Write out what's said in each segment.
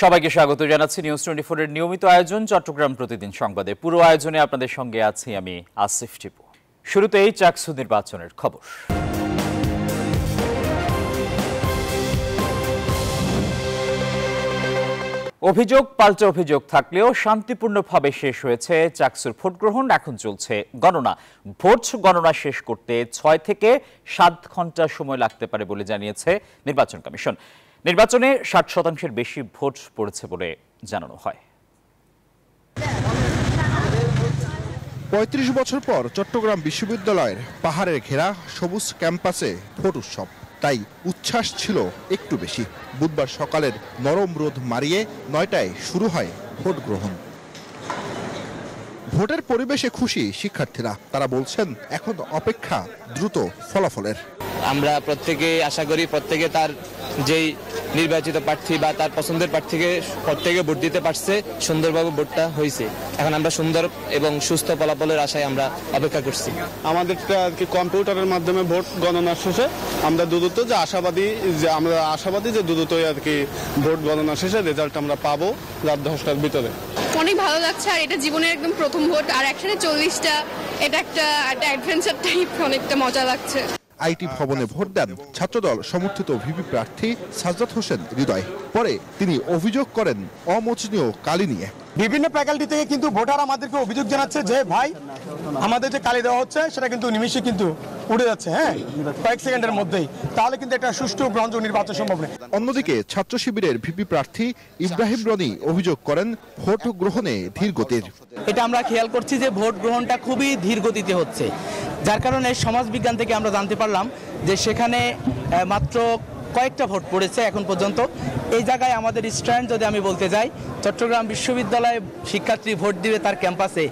সবাইকে স্বাগত জানাচ্ছি নিউজ 24 এর নিয়মিত আয়োজন চট্টগ্রাম প্রতিদিন সংবাদে। পুরো আয়োজনে আপনাদের সঙ্গে আছি আমি আসিফ টিপু। শুরুতেই চাকসু নির্বাচনের খবর। অভিযোগ পাল্টা অভিযোগ থাকলেও শান্তিপূর্ণভাবে শেষ হয়েছে চাকসুর ভোট গ্রহণ। এখন চলছে গণনা। ভোট গণনা শেষ করতে 6 থেকে 7 ঘন্টা সময় লাগতে পারে বলে জানিয়েছে নির্বাচন কমিশন। নির্বাচনে 60% বেশি ভোট পড়েছে বলে জানানো হয়। ৩৫ বছর পর চট্টগ্রাম বিশ্ববিদ্যালয়ের পাহাড়ের ঘেরা সবুজ ক্যাম্পাসে ভোট উৎসব, তাই উচ্ছ্বাস ছিল একটু বেশি। বুধবার সকালের নরম রোদ মারিয়ে 9টায় শুরু হয় ভোট গ্রহণ। ভোটের পরিবেশে খুশি শিক্ষার্থীরা। তারা বলছেন এখন অপেক্ষা দ্রুত ফলাফলের। আমরা প্রত্যেকে আশা করি প্রত্যেকে তার যেই নির্বাচিত প্রার্থী বা তার পছন্দের প্রার্থীকে প্রত্যেকে ভোট দিতে পারছে, সুন্দরভাবে ভোটটা হয়েছে। এখন আমরা সুন্দর এবং সুস্থ ফলাফলের আশায় আমরা অপেক্ষা করছি। আমাদেরটা আর কি কম্পিউটারের মাধ্যমে ভোট গণনা শেষে আমরা আশাবাদী যে দ্রুতই আর কি ভোট গণনা শেষে রেজাল্ট আমরা পাবো রাত 10টার ভিতরে। অনেক ভালো লাগছে, আর এটা জীবনের একদম প্রথম ভোট, আর একসাথে 40টা, এটা একটা অ্যাডভেঞ্চার টাইপ, অনেকটা মজা লাগছে। আইটি ভবনে ভোট দেন ছাত্রদল সমর্থিত ভিপি প্রার্থী সাজ্জাদ হোসেন হৃদয়। পরে তিনি অভিযোগ করেন অমোচনীয় কালি নিয়ে। বিভিন্ন ফ্যাকাল্টি থেকে কিন্তু ভোটার আমাদেরকে অভিযোগ জানাচ্ছে যে ভাই আমাদের যে কালি দেওয়া হচ্ছে সেটা কিন্তু নিমিষে কিন্তু উড়ে যাচ্ছে, কয়েক সেকেন্ডের মধ্যেই, তাহলে কিন্তু একটা সুষ্ঠু গ্রহণযোগ্য নির্বাচন সম্ভব নয়। অন্যদিকে ছাত্র শিবিরের ভিপি প্রার্থী ইব্রাহিম রনি অভিযোগ করেন ভোট গ্রহণে ধীর গতির। এটা আমরা খেয়াল করছি যে ভোট গ্রহণটা খুবই ধীর গতিতে হচ্ছে, যার কারণে সমাজ বিজ্ঞান থেকে আমরা জানতে পারলাম যে সেখানে মাত্র কয়েকটা ভোট পড়েছে এখন পর্যন্ত। এই জায়গায় আমাদের স্ট্যান্ড যদি আমি বলতে যাই, চট্টগ্রাম বিশ্ববিদ্যালয়ে শিক্ষার্থী ভোট দিবে তার ক্যাম্পাসে,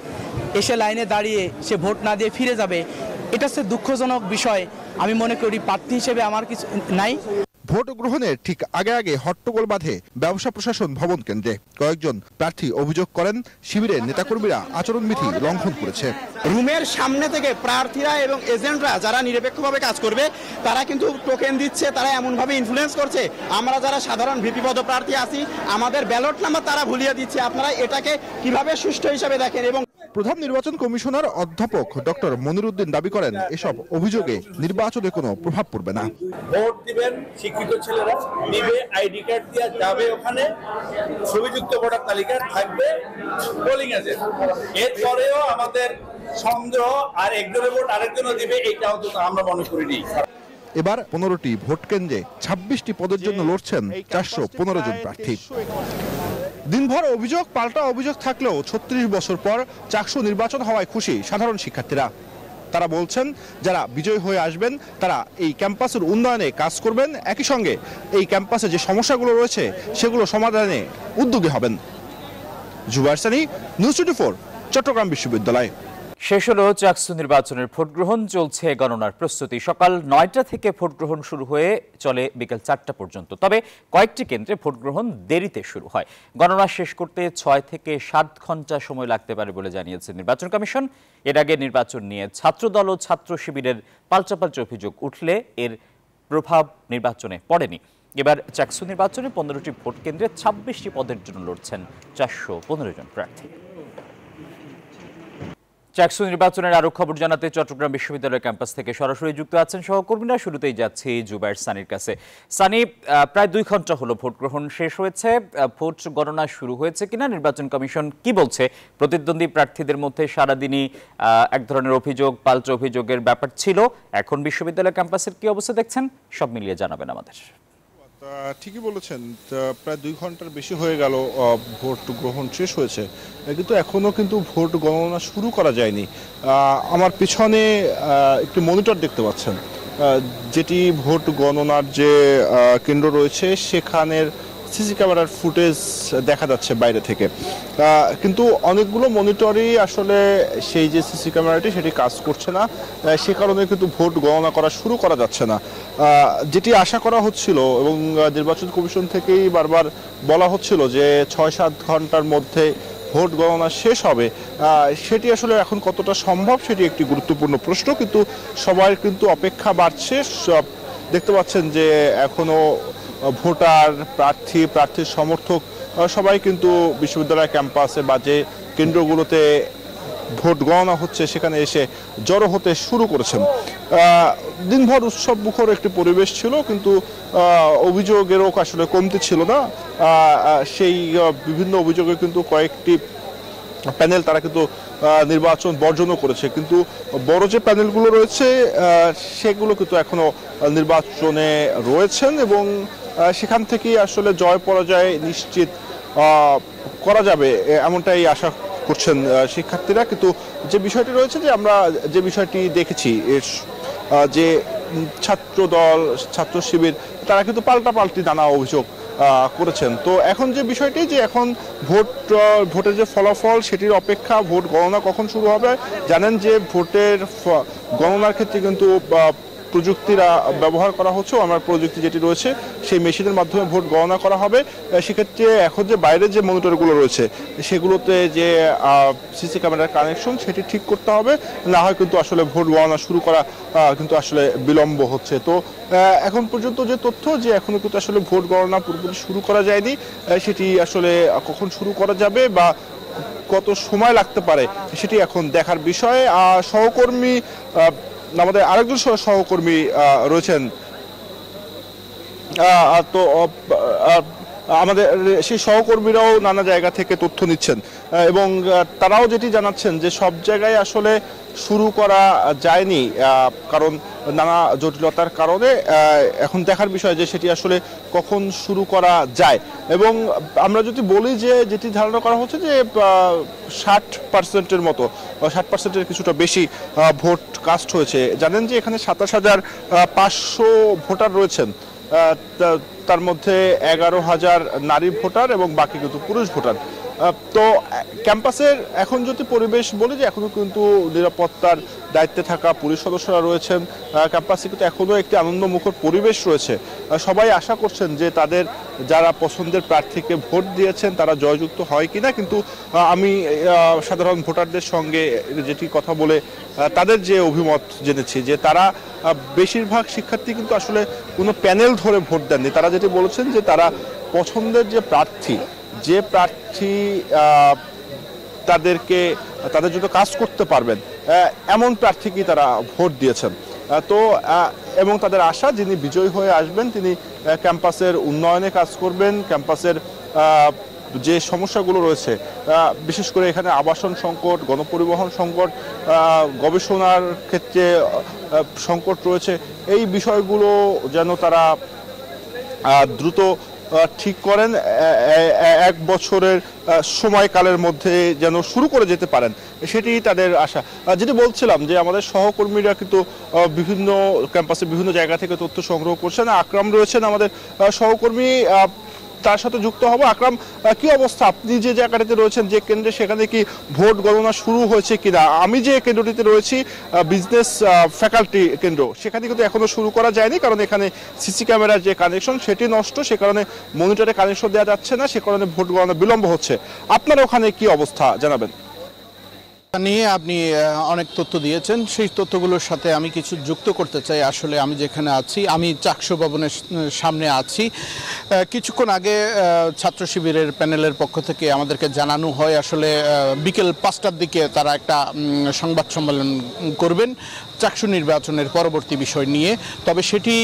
এসে লাইনে দাঁড়িয়ে সে ভোট না দিয়ে ফিরে যাবে, এটা হচ্ছে দুঃখজনক বিষয়। আমি মনে করি প্রার্থী হিসেবে আমার কিছু নাই। ভোট গ্রহণের ঠিক আগে হট্টগোল বাঁধে ব্যবসা প্রশাসন ভবন কেন্দ্রে। কয়েকজন প্রার্থী অভিযোগ করেন শিবিরের নেতাকর্মীরা আচরণবিধি লঙ্ঘন করেছে। রুমের সামনে থেকে প্রার্থীরা এবং এজেন্টরা যারা নিরপেক্ষভাবে কাজ করবে তারা কিন্তু টোকেন দিচ্ছে, তারা এমনভাবে ইনফ্লুয়েন্স করছে, আমরা যারা সাধারণ ভিপি পদ প্রার্থী আছি আমাদের ব্যালট নাম্বার তারা ভুলিয়ে দিচ্ছে। আপনারা এটাকে কিভাবে সুষ্ঠু হিসাবে দেখেন? এবং প্রধান নির্বাচন কমিশনার অধ্যাপক ডক্টর মনিরুদ্দিন দাবি করেন এসব অভিযোগে নির্বাচনে কোনো প্রভাব পড়বে না। ভোট দিবেন শিক্ষিত ছেলেরা, দিবে আইডি কার্ড দিয়ে যাবে, ওখানে ছবিযুক্ত ভোটার তালিকা থাকবে, পোলিং এজেন্ট। এরপরেও আমাদের সন্দেহ আর একজনের ভোট আরেকজনও দিবে, এইটাও তো আমরা মনে করিনি। এবার 15টি ভোট কেন্দ্রে 26টি পদের জন্য লড়ছেন 415 জন প্রার্থী। দিনভর অভিযোগ পাল্টা অভিযোগ থাকলেও 36 বছর পর চাকসু নির্বাচন হওয়ায় খুশি সাধারণ শিক্ষার্থীরা। তারা বলছেন যারা বিজয়ী হয়ে আসবেন তারা এই ক্যাম্পাসের উন্নয়নে কাজ করবেন, একই সঙ্গে এই ক্যাম্পাসে যে সমস্যাগুলো রয়েছে সেগুলো সমাধানে উদ্যোগী হবেন। জুবায়ের সানি, নিউজ 24, চট্টগ্রাম বিশ্ববিদ্যালয়। শেষ হলো চাকসু নির্বাচনের ভোট গ্রহণ। চলছে গণনার প্রস্তুতি। সকাল 9টা থেকে ভোট গ্রহণ শুরু হয়ে চলে বিকেল 4টা পর্যন্ত। তবে কয়েকটি কেন্দ্রে ভোট গ্রহণ দেরিতে শুরু হয়। গণনা শেষ করতে 6 থেকে 7 ঘন্টা সময় লাগতে পারে বলে জানিয়েছে নির্বাচন কমিশন। এর আগে নির্বাচন নিয়ে ছাত্রদল ও ছাত্র শিবিরের পাল্টা অভিযোগ উঠলে এর প্রভাব নির্বাচনে পড়েনি। এবার চাকসু নির্বাচনে 15টি ভোট কেন্দ্রে 26টি পদের জন্য লড়ছেন 415 জন প্রার্থী। চাকসু নির্বাচনের আরো খবর জানাতে চট্টগ্রাম বিশ্ববিদ্যালয় ক্যাম্পাস থেকে সরাসরি যুক্ত আছেন সহকর্মীরা। শুরুতেই যাচ্ছি জুবায়ের সানির কাছে। সানি, প্রায় 2 ঘন্টা হলো ভোট গ্রহণ শেষ হয়েছে, ভোট গণনা শুরু হয়েছে কিনা, নির্বাচন কমিশন কি বলছে? প্রতিদ্বন্দ্বী প্রার্থীদের মধ্যে সারাদিনই এক ধরনের অভিযোগ পাল্টা অভিযোগের ব্যাপার ছিল। এখন বিশ্ববিদ্যালয় ক্যাম্পাসের কি অবস্থা দেখছেন, সব মিলিয়ে জানাবেন আমাদের। ঠিকই বলেছেন, প্রায় 2 ঘন্টার বেশি হয়ে গেল ভোট গ্রহণ শেষ হয়েছে, কিন্তু এখনো কিন্তু ভোট গণনা শুরু করা যায়নি। আমার পিছনে একটি মনিটর দেখতে পাচ্ছেন, যেটি ভোট গণনার যে কেন্দ্র রয়েছে সেখানের সিসি ক্যামেরার ফুটেজ দেখা যাচ্ছে বাইরে থেকে, কিন্তু অনেকগুলো মনিটরই আসলে সেই যে সিসি ক্যামেরাটি সেটি কাজ করছে না, সে কারণে কিন্তু ভোট গণনা করা শুরু করা যাচ্ছে না। যেটি আশা করা হচ্ছিল এবং নির্বাচন কমিশন থেকেই বারবার বলা হচ্ছিল যে 6-7 ঘন্টার মধ্যে ভোট গণনা শেষ হবে, সেটি আসলে এখন কতটা সম্ভব সেটি একটি গুরুত্বপূর্ণ প্রশ্ন। কিন্তু সবাই কিন্তু অপেক্ষা বাড়ছে। দেখতে পাচ্ছেন যে এখনো ভোটার প্রার্থীর সমর্থক সবাই কিন্তু বিশ্ববিদ্যালয় ক্যাম্পাসে বা যে কেন্দ্রগুলোতে ভোট গণনা হচ্ছে সেখানে এসে জড়ো হতে শুরু করেছেন। দিনভর উৎসব মুখর একটি পরিবেশ ছিল, কিন্তু অভিযোগেরও আসলে কমতি ছিল না। সেই বিভিন্ন অভিযোগে কিন্তু কয়েকটি প্যানেল তারা কিন্তু নির্বাচন বর্জনও করেছে, কিন্তু বড় যে প্যানেলগুলো রয়েছে সেগুলো কিন্তু এখনো নির্বাচনে রয়েছেন এবং সেখান থেকেই আসলে জয় পরাজয় নিশ্চিত করা যাবে এমনটাই আশা করছেন শিক্ষার্থীরা। কিন্তু যে বিষয়টি রয়েছে, যে আমরা যে বিষয়টি দেখেছি যে ছাত্র দল, ছাত্র শিবির তারা কিন্তু পাল্টাপাল্টি নানা অভিযোগ করেছেন। তো এখন যে বিষয়টি, যে এখন ভোটের যে ফলাফল সেটির অপেক্ষা, ভোট গণনা কখন শুরু হবে। জানেন যে ভোটের গণনার ক্ষেত্রে কিন্তু প্রযুক্তিরা ব্যবহার করা হচ্ছে। আমার প্রযুক্তি যেটি রয়েছে সেই মেশিনের মাধ্যমে ভোট গণনা করা হবে। সেক্ষেত্রে এখন যে বাইরের যে মনিটরগুলো রয়েছে সেগুলোতে যে সিসি ক্যামেরার কানেকশন সেটি ঠিক করতে হবে, না হয় কিন্তু আসলে ভোট গণনা শুরু করা কিন্তু আসলে বিলম্ব হচ্ছে। তো এখন পর্যন্ত যে তথ্য, যে এখনো কিন্তু আসলে ভোট গণনা পুরোপুরি শুরু করা যায়নি, সেটি আসলে কখন শুরু করা যাবে বা কত সময় লাগতে পারে সেটি এখন দেখার বিষয়। সহকর্মী, আমাদের আরেকজন সহকর্মী রয়েছেন, তো আমাদের সেই সহকর্মীরাও নানা জায়গা থেকে তথ্য নিচ্ছেন এবং তারাও যেটি জানাচ্ছেন যে সব জায়গায় আসলে শুরু করা যায়নি, কারণ নানা জটিলতার কারণে এখন দেখার বিষয় যে সেটি আসলে কখন শুরু করা যায়। এবং আমরা যদি বলি যে যেটি ধারণা করা হচ্ছে যে 60%-এর মতো, 60%-এর কিছুটা বেশি ভোট কাস্ট হয়েছে। জানেন যে এখানে 27,500 ভোটার রয়েছেন, তার মধ্যে 11,000 নারী ভোটার এবং বাকি কিন্তু পুরুষ ভোটার। তো ক্যাম্পাসের এখন যদি পরিবেশ বলি, যে এখনো কিন্তু নিরাপত্তার দায়িত্বে থাকা পুলিশ সদস্যরা রয়েছেন, ক্যাম্পাসে কিন্তু এখনো একটি আনন্দমুখর পরিবেশ রয়েছে। সবাই আশা করছেন যে তাদের যারা পছন্দের প্রার্থীকে ভোট দিয়েছেন তারা জয়যুক্ত হয় কিনা। কিন্তু আমি সাধারণ ভোটারদের সঙ্গে যেটি কথা বলে তাদের যে অভিমত জেনেছি, যে তারা বেশিরভাগ শিক্ষার্থী কিন্তু আসলে কোনো প্যানেল ধরে ভোট দেননি। তারা যেটি বলেছেন যে তারা পছন্দের যে প্রার্থী তাদের জন্য কাজ করতে পারবেন এমন প্রার্থীকেই তারা ভোট দিয়েছেন। তো এবং তাদের আশা, যিনি বিজয়ী হয়ে আসবেন তিনি ক্যাম্পাসের উন্নয়নে কাজ করবেন, ক্যাম্পাসের যে সমস্যাগুলো রয়েছে, বিশেষ করে এখানে আবাসন সংকট, গণপরিবহন সংকট, গবেষণার ক্ষেত্রে সংকট রয়েছে, এই বিষয়গুলো যেন তারা দ্রুত ঠিক করেন, 1 বছরের সময়কালের মধ্যে যেন শুরু করে যেতে পারেন, সেটি তাদের আশা। যেটি বলছিলাম যে আমাদের সহকর্মীরা কিন্তু বিভিন্ন ক্যাম্পাসে বিভিন্ন জায়গা থেকে তথ্য সংগ্রহ করছেন। আকরাম রয়েছেন আমাদের সহকর্মী, তার সাথে যুক্ত হব। আকরাম, কি অবস্থা? আপনি যে জায়গাটিতে রয়েছেন, যে কেন্দ্রে, সেখানে কি ভোট গণনা শুরু হয়েছে কিনা? আমি যে কেন্দ্রটিতে রয়েছি, বিজনেস ফ্যাকাল্টি কেন্দ্র, সেখানে কিন্তু এখনো শুরু করা যায়নি, কারণ এখানে সিসি ক্যামেরার যে কানেকশন সেটি নষ্ট, সে কারণে মনিটরে কানেকশন দেওয়া যাচ্ছে না, সে কারণে ভোট গণনা বিলম্ব হচ্ছে। আপনার ওখানে কি অবস্থা জানাবেন? নিয়ে আপনি অনেক তথ্য দিয়েছেন, সেই তথ্যগুলোর সাথে আমি কিছু যুক্ত করতে চাই। আসলে আমি যেখানে আছি, আমি চাকসু ভবনের সামনে আছি। কিছুক্ষণ আগে ছাত্র শিবিরের প্যানেলের পক্ষ থেকে আমাদেরকে জানানো হয় আসলে বিকেল 5টার দিকে তারা একটা সংবাদ সম্মেলন করবেন চাকসু নির্বাচনের পরবর্তী বিষয় নিয়ে। তবে সেটি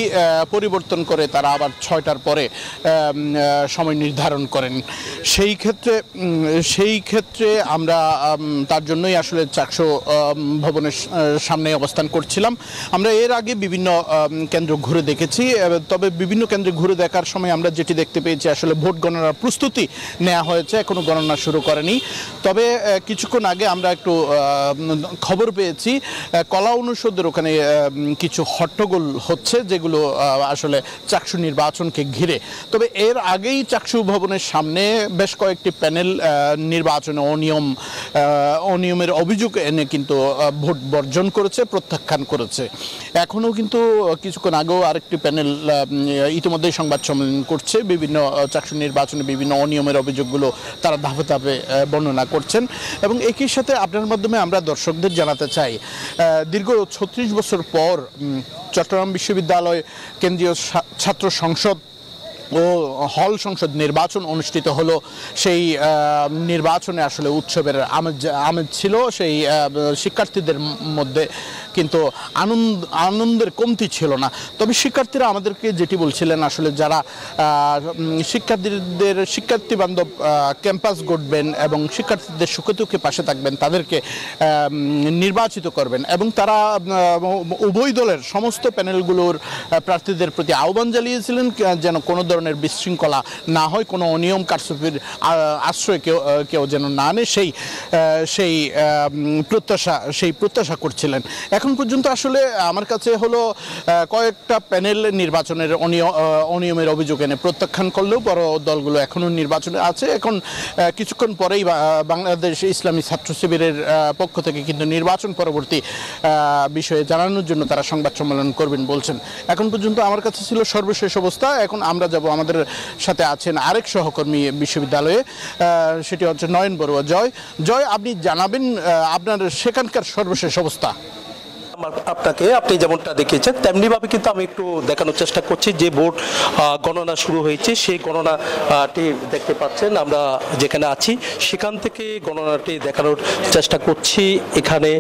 পরিবর্তন করে তারা আবার 6টার পরে সময় নির্ধারণ করেন। সেই ক্ষেত্রে আমরা তার জন্যই আসলে চাকসু ভবনের সামনে অবস্থান করছিলাম। আমরা এর আগে বিভিন্ন কেন্দ্র ঘুরে দেখেছি, তবে বিভিন্ন কেন্দ্রে ঘুরে দেখার সময় আমরা যেটি দেখতে পেয়েছি আসলে ভোট গণনার প্রস্তুতি নেওয়া হয়েছে, এখনো গণনা শুরু করেনি। তবে কিছুক্ষণ আগে আমরা একটু খবর পেয়েছি কলা অনুষদের ওখানে কিছু হট্টগোল হচ্ছে, যেগুলো আসলে চাকসু নির্বাচনকে ঘিরে। তবে এর আগেই চাকসু ভবনের সামনে বেশ কয়েকটি প্যানেল নির্বাচনে অনিয়মের অভিযোগ এনে কিন্তু ভোট বর্জন করেছে, প্রত্যাখ্যান করেছে। এখনও কিন্তু কিছুক্ষণ আগেও আরেকটি প্যানেল ইতিমধ্যেই সংবাদ সম্মেলন করছে, বিভিন্ন চাকসু নির্বাচনে বিভিন্ন অনিয়মের অভিযোগগুলো তারা ধাপে ধাপে বর্ণনা করছেন। এবং একই সাথে আপনার মাধ্যমে আমরা দর্শকদের জানাতে চাই, দীর্ঘ 36 বছর পর চট্টগ্রাম বিশ্ববিদ্যালয় কেন্দ্রীয় ছাত্র সংসদ ও হল সংসদ নির্বাচন অনুষ্ঠিত হলো, সেই নির্বাচনে আসলে উৎসবের আমেজ ছিল। সেই শিক্ষার্থীদের মধ্যে কিন্তু আনন্দের কমতি ছিল না। তবে শিক্ষার্থীরা আমাদেরকে যেটি বলছিলেন, আসলে যারা শিক্ষার্থী বান্ধব ক্যাম্পাস গড়বেন এবং শিক্ষার্থীদের সুখে দুঃখে পাশে থাকবেন, তাদেরকে নির্বাচিত করবেন এবং তারা উভয় দলের সমস্ত প্যানেলগুলোর প্রার্থীদের প্রতি আহ্বান জানিয়েছিলেন যেন কোনো ধরনের বিশৃঙ্খলা না হয়, কোনো অনিয়ম কারচুপির আশ্রয় কেউ যেন না নেয়, সেই প্রত্যাশা করছিলেন। এখন পর্যন্ত আসলে আমার কাছে হলো কয়েকটা প্যানেল নির্বাচনের অনিয়মের অভিযোগ এনে প্রত্যাখ্যান করলেও বড় দলগুলো এখনও নির্বাচনে আছে। এখন কিছুক্ষণ পরেই বাংলাদেশ ইসলামী ছাত্র শিবিরের পক্ষ থেকে কিন্তু নির্বাচন পরবর্তী বিষয়ে জানানোর জন্য তারা সংবাদ সম্মেলন করবেন বলছেন। এখন পর্যন্ত আমার কাছে ছিল সর্বশেষ অবস্থা। এখন আমরা যাব, আমাদের সাথে আছেন আরেক সহকর্মী বিশ্ববিদ্যালয়ে, সেটি হচ্ছে নয়ন বড়ুয়া। জয়, আপনি জানাবেন আপনার সেখানকার সর্বশেষ অবস্থা। আপনাকে আপনি যেমনটা দেখিয়েছেন তেমনিভাবে কিন্তু আমি একটু দেখানোর চেষ্টা করছি যে ভোট গণনা শুরু হয়েছে, সেই গণনাটি দেখতে পাচ্ছেন। আমরা যেখানে আছি সেখান থেকে গণনাটি দেখানোর চেষ্টা করছি। এখানে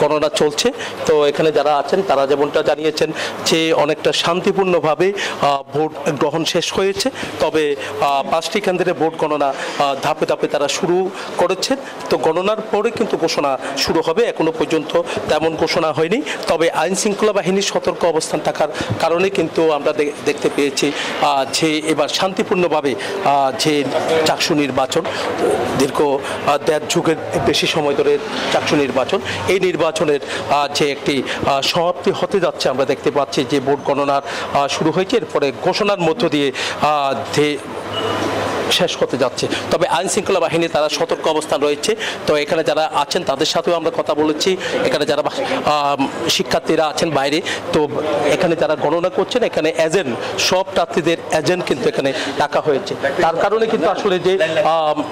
গণনা চলছে। তো এখানে যারা আছেন তারা যেমনটা জানিয়েছেন যে অনেকটা শান্তিপূর্ণভাবে ভোট গ্রহণ শেষ হয়েছে। তবে 5টি কেন্দ্রে ভোট গণনা ধাপে ধাপে তারা শুরু করেছেন। তো গণনার পরে কিন্তু ঘোষণা শুরু হবে। এখনো পর্যন্ত তেমন ঘোষণা হয়নি। তবে আইন শৃঙ্খলা বাহিনীর সতর্ক অবস্থান থাকার কারণে কিন্তু আমরা দেখতে পেয়েছি যে এবার শান্তিপূর্ণভাবে যে চাকসু নির্বাচন, দীর্ঘ 1.5 যুগের বেশি সময় ধরে চাকসু নির্বাচন, এই নির্বাচনের যে একটি সমাপ্তি হতে যাচ্ছে আমরা দেখতে পাচ্ছি যে ভোট গণনার শুরু হয়েছে। এরপরে ঘোষণার মধ্য দিয়ে যে শেষ হতে যাচ্ছে। তবে আইন শৃঙ্খলা বাহিনী তারা সতর্ক অবস্থান রয়েছে। তো এখানে যারা আছেন তাদের সাথেও আমরা কথা বলেছি। এখানে যারা শিক্ষার্থীরা আছেন বাইরে, তো এখানে যারা গণনা করছেন, এখানে এজেন্ট, সব প্রার্থীদের এজেন্ট কিন্তু এখানে রাখা হয়েছে। তার কারণে কিন্তু আসলে যে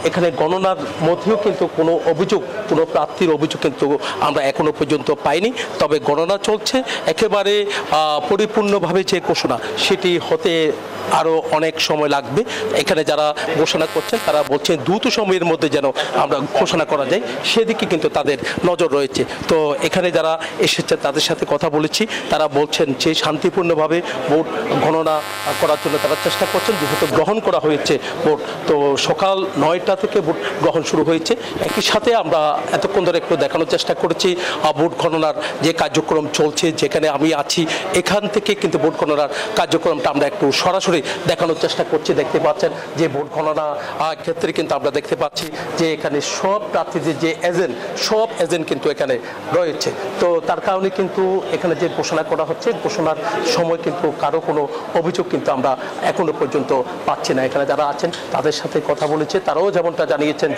এখানে গণনার মধ্যেও কিন্তু কোনো অভিযোগ, কোনো প্রার্থীর অভিযোগ কিন্তু আমরা এখনো পর্যন্ত পাইনি। তবে গণনা চলছে। একেবারে পরিপূর্ণভাবে যে ঘোষণা সেটি হতে আরও অনেক সময় লাগবে। এখানে যারা ঘোষণা করছেন তারা বলছেন দ্রুত সময়ের মধ্যে যেন আমরা ঘোষণা করা যায়, সেদিকে কিন্তু তাদের নজর রয়েছে। তো এখানে যারা এসেছে তাদের সাথে কথা বলেছি, তারা বলছেন যে শান্তিপূর্ণভাবে ভোট গণনা করার জন্য তারা চেষ্টা করছেন, যেহেতু গ্রহণ করা হয়েছে ভোট। তো সকাল 9টা থেকে ভোট গ্রহণ শুরু হয়েছে। একই সাথে আমরা এতক্ষণ ধরে একটু দেখানোর চেষ্টা করেছি ভোট গণনার যে কার্যক্রম চলছে, যেখানে আমি আছি এখান থেকে কিন্তু ভোট গণনার কার্যক্রমটা আমরা একটু সরাসরি দেখানোর চেষ্টা করছি। দেখতে পাচ্ছেন যে ভোট গণনা ক্ষেত্রে কিন্তু আমরা দেখতে পাচ্ছি যে এখানে সব প্রার্থীদের যে এজেন্ট, সব এজেন্ট কিন্তু এখানে রয়েছে। তো তার কারণে কিন্তু এখানে যে ঘোষণা করা হচ্ছে, ঘোষণার সময় কিন্তু কারো কোনো অভিযোগ কিন্তু আমরা এখনো পর্যন্ত পাচ্ছি না। এখানে যারা আছেন তাদের সাথে কথা বলেছে, তারাও যেমনটা জানিয়েছেন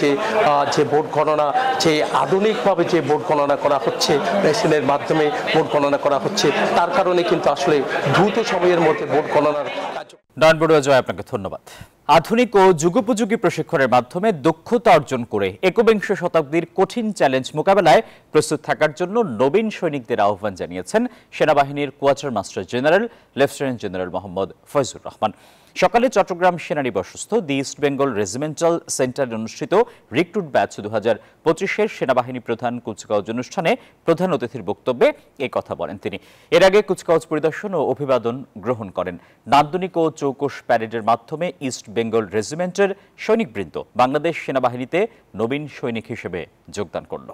যে ভোট গণনা, যে আধুনিকভাবে যে ভোট গণনা করা হচ্ছে, মেশিনের মাধ্যমে ভোট গণনা করা হচ্ছে, তার কারণে কিন্তু আসলে দ্রুত সময়ের মধ্যে ভোট গণনার নয়ন বড়ুয়া, জয়, আপনাকে ধন্যবাদ। আধুনিক ও যুগোপযোগী প্রশিক্ষণের মাধ্যমে দক্ষতা অর্জন করে একবিংশ শতাব্দীর কঠিন চ্যালেঞ্জ মোকাবেলায় প্রস্তুত থাকার জন্য নবীন সৈনিকদের আহ্বান জানিয়েছেন সেনাবাহিনীর quarter master general lieutenant general Mohammad Faizur Rahman. সকালে চট্টগ্রাম সেনানিবাসস্থ দি ইস্ট বেঙ্গল রেজিমেন্টাল সেন্টারে অনুষ্ঠিত রিক্রুট ব্যাচ 2025-এর সেনাবাহিনী প্রধান কুচকাওয়াজ অনুষ্ঠানে প্রধান অতিথির বক্তব্যে এই কথা বলেন তিনি। এর আগে কুচকাওয়াজ পরিদর্শন ও অভিবাদন গ্রহণ করেন। নান্দনিক ও চৌকস প্যারেডের মাধ্যমে ইস্ট বেঙ্গল রেজিমেন্টের সৈনিকবৃন্দ বাংলাদেশ সেনাবাহিনীতে নবীন সৈনিক হিসেবে যোগদান করল।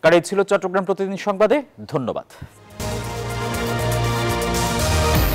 কার এই ছিল চট্টগ্রাম প্রতিদিন সংবাদে। ধন্যবাদ।